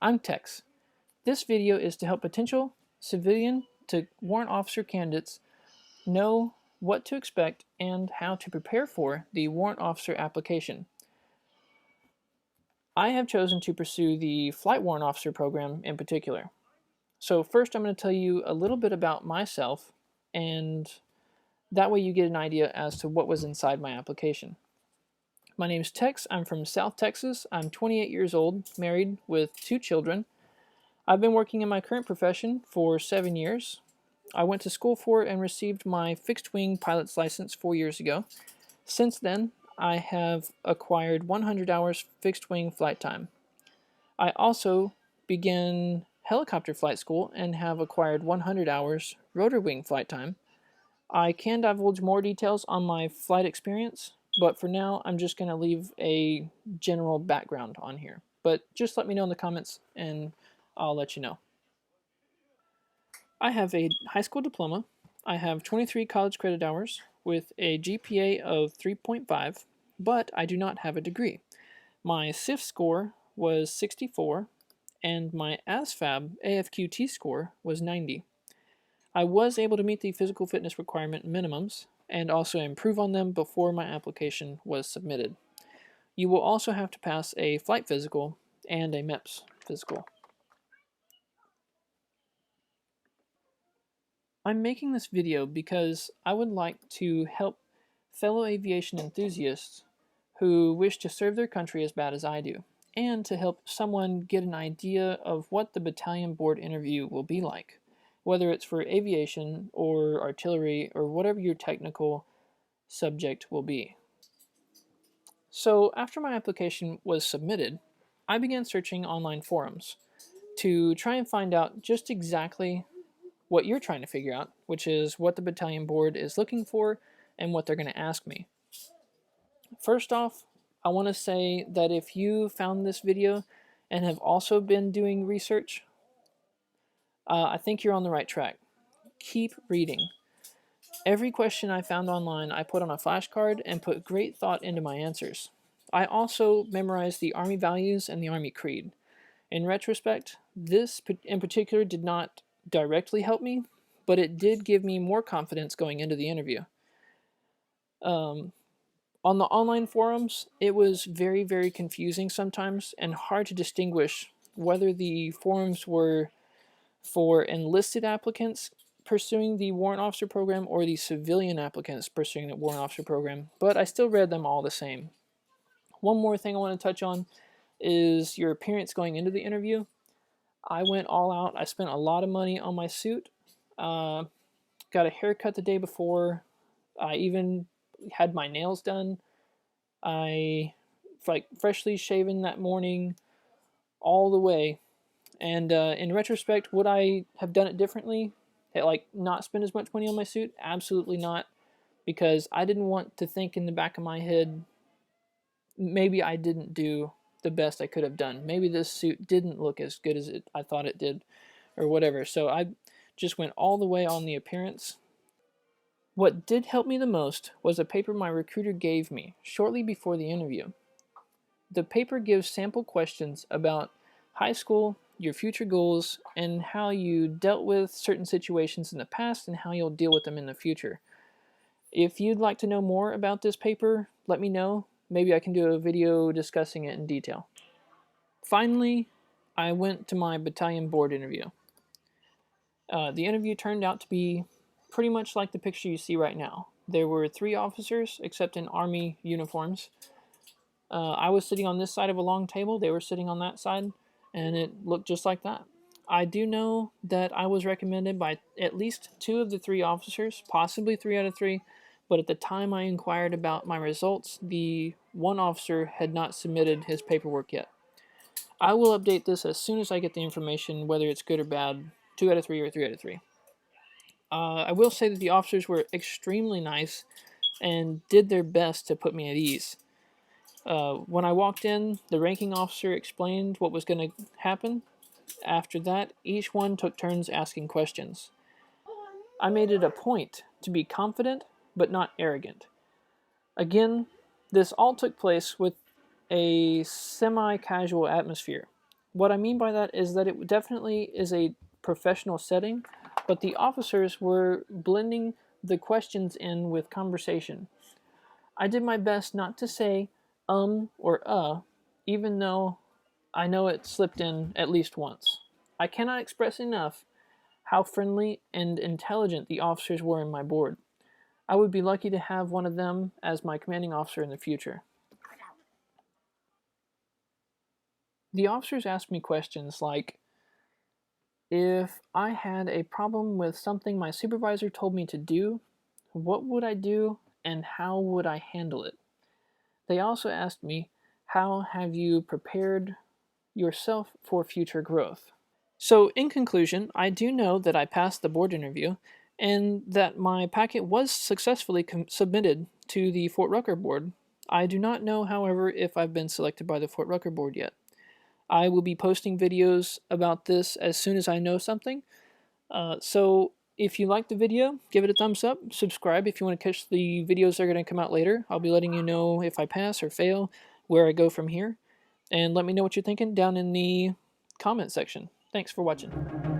I'm Tex. This video is to help potential civilian to warrant officer candidates know what to expect and how to prepare for the warrant officer application. I have chosen to pursue the flight warrant officer program in particular. So first I'm going to tell you a little bit about myself, and that way you get an idea as to what was inside my application. My name is Tex. I'm from South Texas. I'm 28 years old, married with 2 children. I've been working in my current profession for 7 years. I went to school for it and received my fixed-wing pilot's license 4 years ago. Since then, I have acquired 100 hours fixed-wing flight time. I also began helicopter flight school and have acquired 100 hours rotor wing flight time. I can divulge more details on my flight experience, but for now, I'm just going to leave a general background on here. But just let me know in the comments and I'll let you know. I have a high school diploma. I have 23 college credit hours with a GPA of 3.5, but I do not have a degree. My CIF score was 64, and my ASFAB AFQT score was 90. I was able to meet the physical fitness requirement minimums and also improve on them before my application was submitted. You will also have to pass a flight physical and a MEPS physical. I'm making this video because I would like to help fellow aviation enthusiasts who wish to serve their country as bad as I do, and to help someone get an idea of what the battalion board interview will be like, whether it's for aviation or artillery or whatever your technical subject will be. So after my application was submitted, I began searching online forums to try and find out just exactly what you're trying to figure out, which is what the battalion board is looking for and what they're going to ask me. First off, I want to say that if you found this video and have also been doing research, I think you're on the right track. Keep reading. Every question I found online, I put on a flashcard and put great thought into my answers. I also memorized the Army values and the Army Creed. In retrospect, this in particular did not directly help me, but it did give me more confidence going into the interview. On the online forums, it was very, very confusing sometimes and hard to distinguish whether the forums were for enlisted applicants pursuing the warrant officer program or the civilian applicants pursuing the warrant officer program, but I still read them all the same. One more thing I want to touch on is your appearance going into the interview. I went all out. I spent a lot of money on my suit. Got a haircut the day before. I even had my nails done. I freshly shaven that morning all the way. And in retrospect, would I have done it differently? Not spend as much money on my suit? Absolutely not. Because I didn't want to think in the back of my head, maybe I didn't do the best I could have done. Maybe this suit didn't look as good as I thought it did, or whatever. So I just went all the way on the appearance. What did help me the most was a paper my recruiter gave me shortly before the interview. The paper gives sample questions about high school, your future goals, and how you dealt with certain situations in the past and how you'll deal with them in the future. If you'd like to know more about this paper, let me know. Maybe I can do a video discussing it in detail. Finally, I went to my battalion board interview. The interview turned out to be pretty much like the picture you see right now. There were 3 officers, except in Army uniforms. I was sitting on this side of a long table, they were sitting on that side, and it looked just like that. I do know that I was recommended by at least 2 of the 3 officers, possibly 3 out of 3, but at the time I inquired about my results, the one officer had not submitted his paperwork yet. I will update this as soon as I get the information, whether it's good or bad, 2 out of 3 or 3 out of 3. I will say that the officers were extremely nice and did their best to put me at ease. When I walked in, the ranking officer explained what was going to happen. After that, each one took turns asking questions. I made it a point to be confident, but not arrogant. Again, this all took place with a semi-casual atmosphere. what I mean by that is that it definitely is a professional setting, but the officers were blending the questions in with conversation. I did my best not to say or even though I know it slipped in at least once. I cannot express enough how friendly and intelligent the officers were in my board. I would be lucky to have one of them as my commanding officer in the future. The officers asked me questions like, if I had a problem with something my supervisor told me to do, what would I do and how would I handle it? They also asked me, how have you prepared yourself for future growth? So, in conclusion, I do know that I passed the board interview and that my packet was successfully submitted to the Fort Rucker board. I do not know, however, if I've been selected by the Fort Rucker board yet. I will be posting videos about this as soon as I know something. So if you like the video, give it a thumbs up. Subscribe if you want to catch the videos that are going to come out later. I'll be letting you know if I pass or fail, where I go from here. And let me know what you're thinking down in the comment section. Thanks for watching.